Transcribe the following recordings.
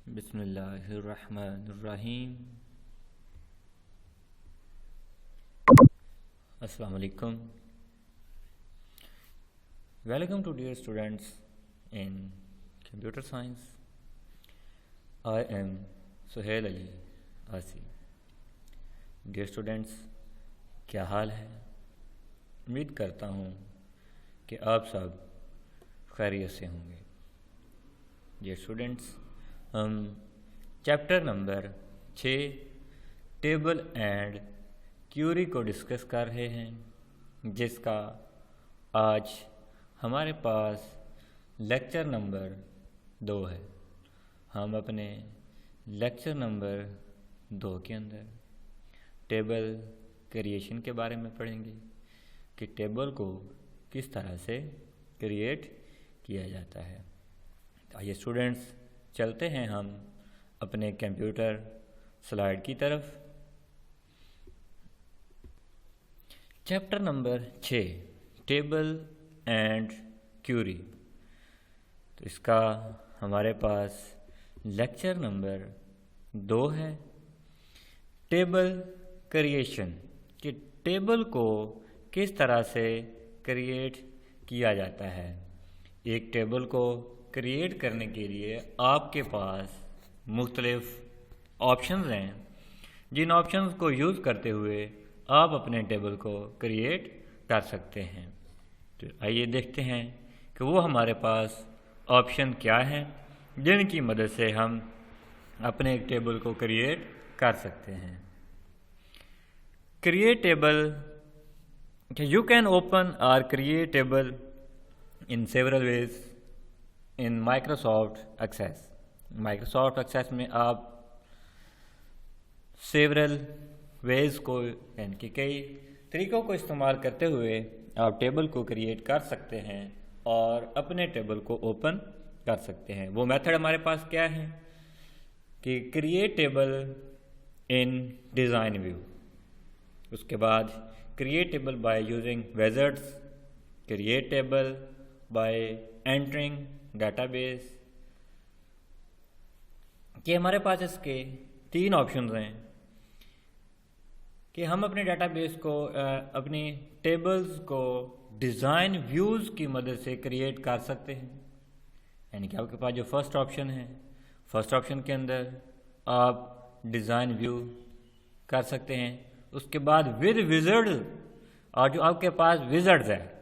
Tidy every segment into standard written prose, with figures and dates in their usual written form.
बिस्मिल्लाहिर्रहमानिर्रहीम। अस्सलाम वालेकुम। Welcome to dear students in computer science. I am Suhail Ali आसी। Dear students, क्या हाल है? उम्मीद करता हूँ कि आप सब खैरियत से होंगे। Dear students, हम chapter number 6 table and query को डिस्कस कर रहे हैं, जिसका आज हमारे पास लेक्चर नंबर 2 है। हम अपने लेक्चर नंबर 2 के अंदर टेबल क्रिएशन के बारे में पढ़ेंगे कि टेबल को किस तरह से क्रिएट किया जाता है। तो आइए स्टूडेंट्स, चलते हैं हम अपने कंप्यूटर स्लाइड की तरफ। Chapter number 6 table and query. तो इसका हमारे पास लेक्चर नंबर 2 है, टेबल क्रिएशन, कि टेबल को किस तरह से क्रिएट किया जाता है। एक टेबल को क्रिएट करने के लिए आपके पास मुख्तलिफ ऑप्शंस हैं, जिन ऑप्शंस को यूज़ करते हुए आप अपने टेबल को क्रिएट कर सकते हैं। तो आइए देखते हैं कि वो हमारे पास ऑप्शन क्या हैं जिनकी मदद से हम अपने एक टेबल को क्रिएट कर सकते हैं। Create table, you can open और create table in several ways in Microsoft Access. Microsoft Access में आप सेवरल वेज को, यानी कि कई तरीक़ों को इस्तेमाल करते हुए आप टेबल को क्रिएट कर सकते हैं और अपने टेबल को ओपन कर सकते हैं। वो मेथड हमारे पास क्या है कि create table in design view, उसके बाद create table by using wizards, create table by entering database, कि हमारे पास इसके 3 ऑप्शंस हैं कि हम अपने डेटाबेस को, अपनी टेबल्स को डिज़ाइन व्यूज़ की मदद से क्रिएट कर सकते हैं। यानी कि आपके पास जो फर्स्ट ऑप्शन है, फर्स्ट ऑप्शन के अंदर आप डिज़ाइन व्यू कर सकते हैं। उसके बाद विद विज़ार्ड, और जो आपके पास विज़ार्ड्स है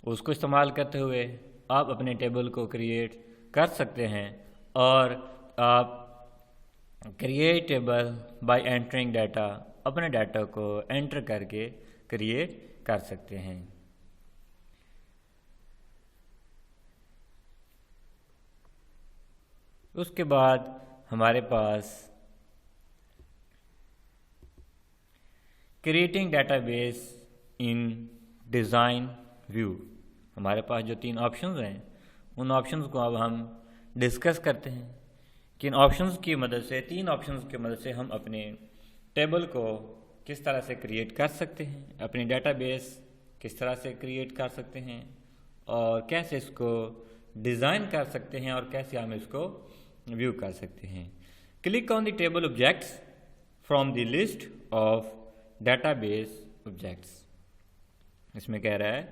उसको इस्तेमाल करते हुए आप अपने टेबल को क्रिएट कर सकते हैं। और आप create table by entering data, अपने डाटा को एंटर करके क्रिएट कर सकते हैं। उसके बाद हमारे पास creating database in design view, हमारे पास जो 3 ऑप्शंस हैं उन ऑप्शंस को अब हम डिस्कस करते हैं कि इन ऑप्शंस की मदद से, 3 ऑप्शंस की मदद से हम अपने टेबल को किस तरह से क्रिएट कर सकते हैं, अपनी डेटाबेस किस तरह से क्रिएट कर सकते हैं और कैसे इसको डिज़ाइन कर सकते हैं और कैसे हम इसको व्यू कर सकते हैं। Click on the table objects from the list of database objects. इसमें कह रहा है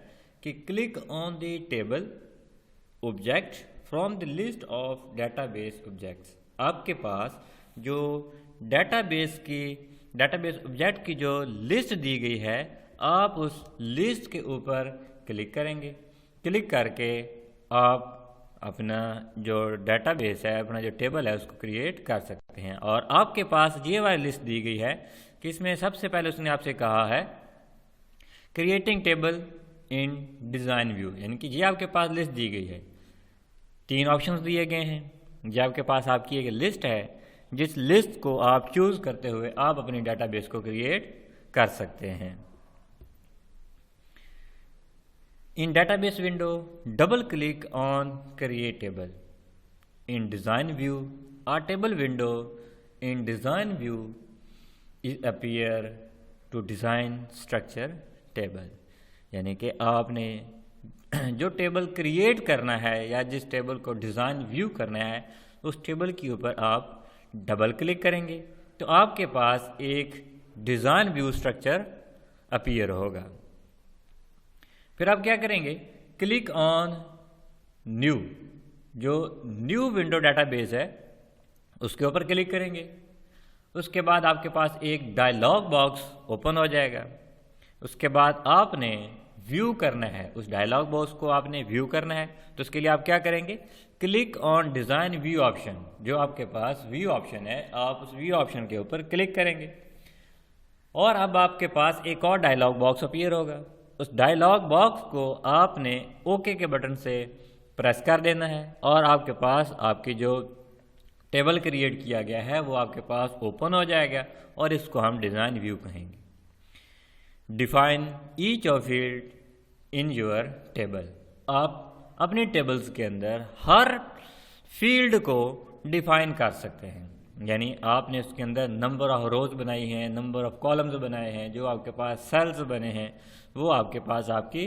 कि click on the table object from the list of database objects. आपके पास जो डेटाबेस ऑब्जेक्ट की जो लिस्ट दी गई है, आप उस लिस्ट के ऊपर क्लिक करेंगे। क्लिक करके आप अपना जो डेटाबेस है, अपना जो टेबल है, उसको क्रिएट कर सकते हैं। और आपके पास ये वाली लिस्ट दी गई है कि इसमें सबसे पहले उसने आपसे कहा है creating table in design view, यानी कि ये आपके पास लिस्ट दी गई है, 3 ऑप्शंस दिए गए हैं। ये आपके पास आपकी एक लिस्ट है, जिस लिस्ट को आप चूज़ करते हुए आप अपनी डेटाबेस को क्रिएट कर सकते हैं। In database window, double click on create table in design view. A table window in design view is appear to design structure table, यानी कि आपने जो टेबल क्रिएट करना है या जिस टेबल को डिज़ाइन व्यू करना है उस टेबल के ऊपर आप डबल क्लिक करेंगे तो आपके पास एक डिज़ाइन व्यू स्ट्रक्चर अपीयर होगा। फिर आप क्या करेंगे, क्लिक ऑन न्यू, जो न्यू विंडो डाटाबेस है उसके ऊपर क्लिक करेंगे। उसके बाद आपके पास एक डायलॉग बॉक्स ओपन हो जाएगा। उसके बाद आपने व्यू करना है, उस डायलॉग बॉक्स को आपने व्यू करना है। तो उसके लिए आप क्या करेंगे, click on design view option, जो आपके पास व्यू ऑप्शन है आप उस व्यू ऑप्शन के ऊपर क्लिक करेंगे और अब आपके पास एक और डायलॉग बॉक्स अपीयर होगा। उस डायलॉग बॉक्स को आपने ओके के बटन से प्रेस कर देना है और आपके पास आपकी जो टेबल क्रिएट किया गया है वो आपके पास ओपन हो जाएगा और इसको हम डिज़ाइन व्यू कहेंगे। Define each of field in your table, आप अपनी टेबल्स के अंदर हर फील्ड को डिफाइन कर सकते हैं। यानी आपने उसके अंदर नंबर ऑफ रोज बनाई हैं, नंबर ऑफ कॉलम्स बनाए हैं, जो आपके पास सेल्स बने हैं वो आपके पास आपकी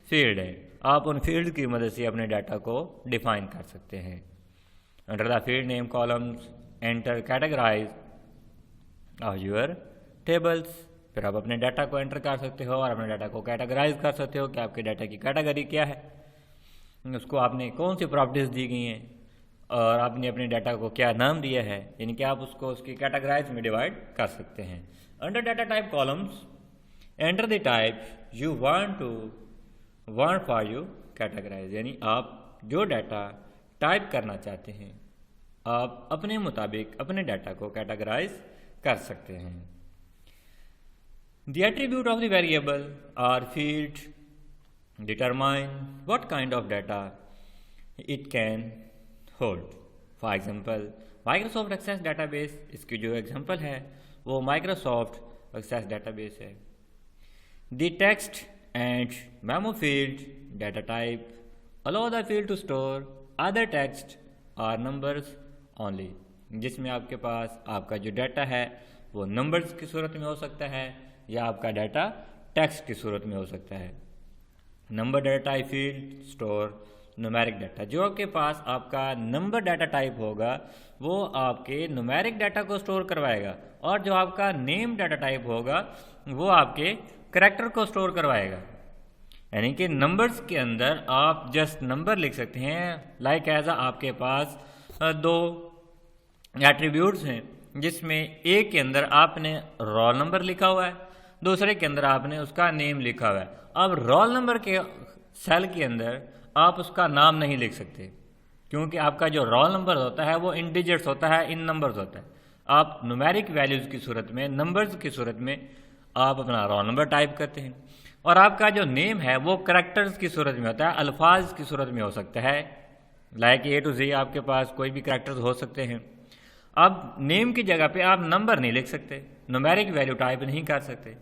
फील्ड है। आप उन फील्ड की मदद से अपने डाटा को डिफाइन कर सकते हैं। Under the field name columns enter categorize of your tables, फिर आप अपने डाटा को एंटर कर सकते हो और अपने डाटा को कैटेगराइज कर सकते हो कि आपके डाटा की कैटेगरी क्या है, उसको आपने कौन सी प्रॉपर्टीज दी गई हैं और आपने अपने डाटा को क्या नाम दिया है, यानी कि आप उसको उसकी कैटेगराइज में डिवाइड कर सकते हैं। Under data type columns enter the type you want for you categorize, यानी आप जो डाटा टाइप करना चाहते हैं आप अपने मुताबिक अपने डाटा को कैटेगराइज कर सकते हैं। The attribute of the variable or field determine what kind of data it can hold. For example, Microsoft Access Database, इसकी जो एग्जांपल है वो Microsoft Access Database है। The text and memo field data type allow the field to store other text or numbers only, जिसमें आपके पास आपका जो data है वो नंबर्स की सूरत में हो सकता है या आपका डाटा टेक्स्ट की सूरत में हो सकता है। Number data type field store numeric data, जो आपके पास आपका नंबर डाटा टाइप होगा वो आपके न्यूमेरिक डाटा को स्टोर करवाएगा और जो आपका नेम डाटा टाइप होगा वो आपके करैक्टर को स्टोर करवाएगा। यानी कि नंबर्स के अंदर आप जस्ट नंबर लिख सकते हैं, लाइक एज आपके पास दो एट्रीब्यूट्स हैं जिसमें एक के अंदर आपने रोल नंबर लिखा हुआ है, दूसरे के अंदर आपने उसका नेम लिखा हुआ है। अब रोल नंबर के सेल के अंदर आप उसका नाम नहीं लिख सकते क्योंकि आपका जो रोल नंबर होता है वो इन डिजिट्स होता है, इन नंबर्स होता है। आप न्यूमेरिक वैल्यूज़ की सूरत में, नंबर्स की सूरत में आप अपना रोल नंबर टाइप करते हैं और आपका जो नेम है वो करैक्टर्स की सूरत में होता है, अल्फाज की सूरत में हो सकता है, लाइक A to Z आपके पास कोई भी करैक्टर्स हो सकते हैं। अब नेम की जगह पे आप नंबर नहीं लिख सकते, न्यूमेरिक वैल्यू टाइप नहीं कर सकते।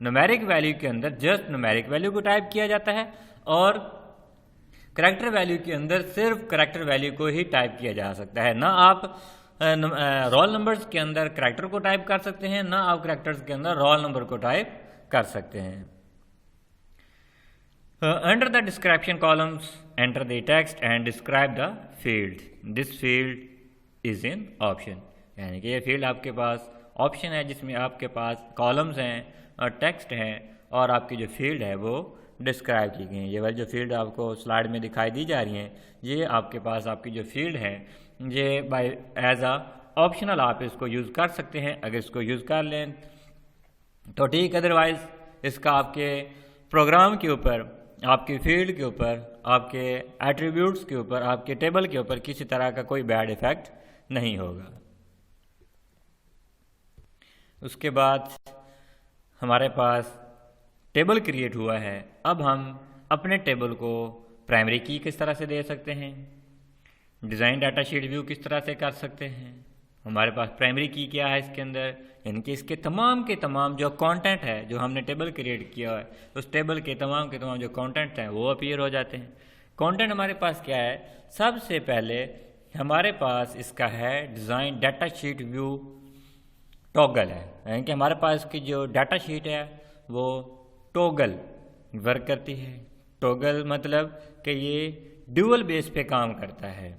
न्यूमेरिक वैल्यू के अंदर जस्ट न्यूमेरिक वैल्यू को टाइप किया जाता है और करैक्टर वैल्यू के अंदर सिर्फ करैक्टर वैल्यू को ही टाइप किया जा सकता है। ना आप रोल नंबर्स के अंदर करैक्टर को टाइप कर सकते हैं, ना आप करैक्टर्स के अंदर रोल नंबर को टाइप कर सकते हैं। Under the description columns enter the text and describe the field, this field is in option, यानी कि ये फील्ड आपके पास ऑप्शन है जिसमें आपके पास कॉलम्स हैं और टेक्स्ट हैं और आपकी जो फील्ड है वो डिस्क्राइब की गई है। ये वाली जो फील्ड आपको स्लाइड में दिखाई दी जा रही हैं ये आपके पास आपकी जो फील्ड है ये बाय एज अ ऑप्शनल आप इसको यूज़ कर सकते हैं। अगर इसको यूज़ कर लें तो ठीक, अदरवाइज इसका आपके प्रोग्राम के ऊपर, आपकी फील्ड के ऊपर, आपके एट्रीब्यूट्स के ऊपर, आपके टेबल के ऊपर किसी तरह का कोई बैड इफेक्ट नहीं होगा। उसके बाद हमारे पास टेबल क्रिएट हुआ है। अब हम अपने टेबल को प्राइमरी की किस तरह से दे सकते हैं, डिज़ाइन डाटा शीट व्यू किस तरह से कर सकते हैं। हमारे पास प्राइमरी की क्या है इसके अंदर, यानी कि इसके तमाम के तमाम जो कंटेंट है जो हमने टेबल क्रिएट किया है उस टेबल के तमाम जो कंटेंट हैं वो अपीयर हो जाते हैं। कंटेंट हमारे पास क्या है, सबसे पहले हमारे पास इसका है design data sheet view toggle है, यानी कि हमारे पास की जो डाटा शीट है वो टॉगल वर्क करती है। टॉगल मतलब कि ये ड्यूअल बेस पे काम करता है।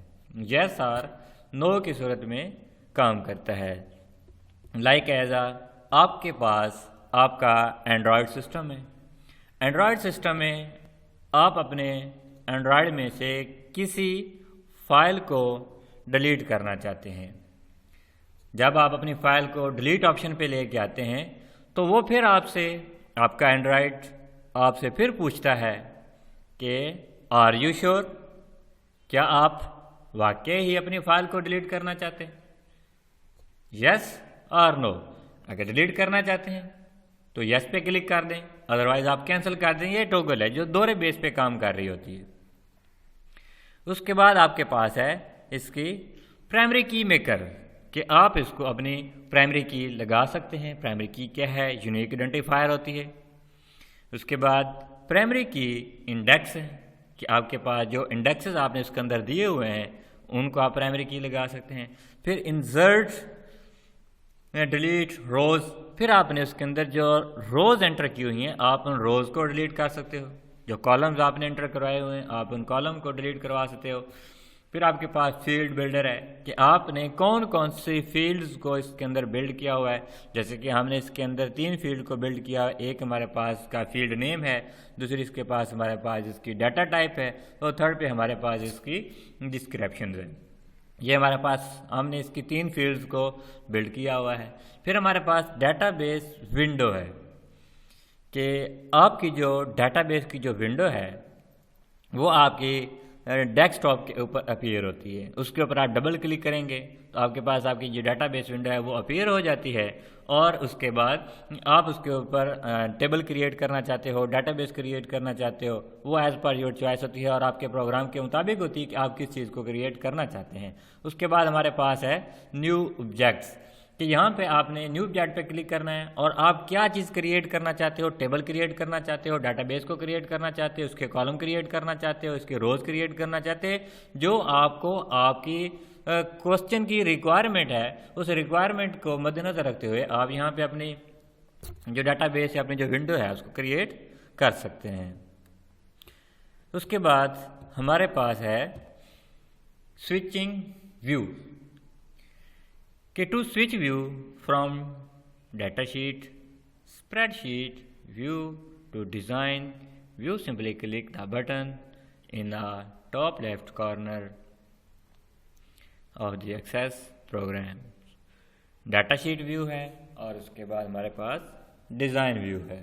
यस सर, नो की सूरत में काम करता है। लाइक एज आपके पास आपका एंड्रॉयड सिस्टम है। एंड्रॉयड सिस्टम में आप अपने एंड्रॉयड में से किसी फाइल को डिलीट करना चाहते हैं। जब आप अपनी फाइल को डिलीट ऑप्शन पे लेके आते हैं तो वो फिर आपसे, आपका एंड्रॉयड आपसे फिर पूछता है कि आर यू श्योर, क्या आप वाकई ही अपनी फाइल को डिलीट करना चाहते हैं, यस और नो। अगर डिलीट करना चाहते हैं तो यस पे क्लिक कर दें, अदरवाइज आप कैंसिल कर दें। ये टॉगल है जो दोहरे बेस पे काम कर रही होती है। उसके बाद आपके पास है इसकी प्राइमरी की मेकर, कि आप इसको अपनी प्राइमरी की लगा सकते हैं। प्राइमरी की क्या है, यूनिक आइडेंटिफायर होती है। उसके बाद प्राइमरी की इंडेक्स है, कि आपके पास जो इंडेक्सेस आपने इसके अंदर दिए हुए हैं उनको आप प्राइमरी की लगा सकते हैं। फिर इंसर्ट, डिलीट रोज, फिर आपने उसके अंदर जो रोज एंटर की हुई हैं आप उन रोज को डिलीट कर सकते हो। जो कॉलम्स आपने एंटर करवाए हुए हैं आप उन कॉलम को डिलीट करवा सकते हो। फिर आपके पास फील्ड बिल्डर है, कि आपने कौन कौन सी फील्ड्स को इसके अंदर बिल्ड किया हुआ है। जैसे कि हमने इसके अंदर 3 फील्ड को बिल्ड किया। एक हमारे पास का फील्ड नेम है, दूसरी इसके पास हमारे पास इसकी डाटा टाइप है, और थर्ड पे हमारे पास इसकी डिस्क्रिप्शन है। ये हमारे पास हमने इसकी 3 फील्ड्स को बिल्ड किया हुआ है। फिर हमारे पास डेटाबेस विंडो है, कि आपकी जो डेटाबेस की जो विंडो है वो आपकी डेस्कटॉप के ऊपर अपीयर होती है। उसके ऊपर आप डबल क्लिक करेंगे तो आपके पास आपकी जो डेटाबेस विंडो है वो अपीयर हो जाती है। और उसके बाद आप उसके ऊपर टेबल क्रिएट करना चाहते हो, डेटाबेस क्रिएट करना चाहते हो, वो एज पर योर चॉइस होती है और आपके प्रोग्राम के मुताबिक होती है कि आप किस चीज़ को क्रिएट करना चाहते हैं। उसके बाद हमारे पास है न्यू ऑब्जेक्ट्स, कि यहाँ पे आपने न्यू ऑब्जेक्ट पे क्लिक करना है और आप क्या चीज़ क्रिएट करना चाहते हो। टेबल क्रिएट करना चाहते हो, डाटाबेस को क्रिएट करना चाहते हो, उसके कॉलम क्रिएट करना चाहते हो, इसके रोज क्रिएट करना चाहते हो। जो आपको आपकी क्वेश्चन की रिक्वायरमेंट है उस रिक्वायरमेंट को मद्देनजर रखते हुए आप यहाँ पे अपनी जो डाटाबेस या अपनी जो विंडो है उसको क्रिएट कर सकते हैं। उसके बाद हमारे पास है स्विचिंग व्यू, कि to switch view from datasheet, spreadsheet view to design view, simply click the button in the top left corner of the access program। datasheet view है और उसके बाद हमारे पास डिज़ाइन व्यू है।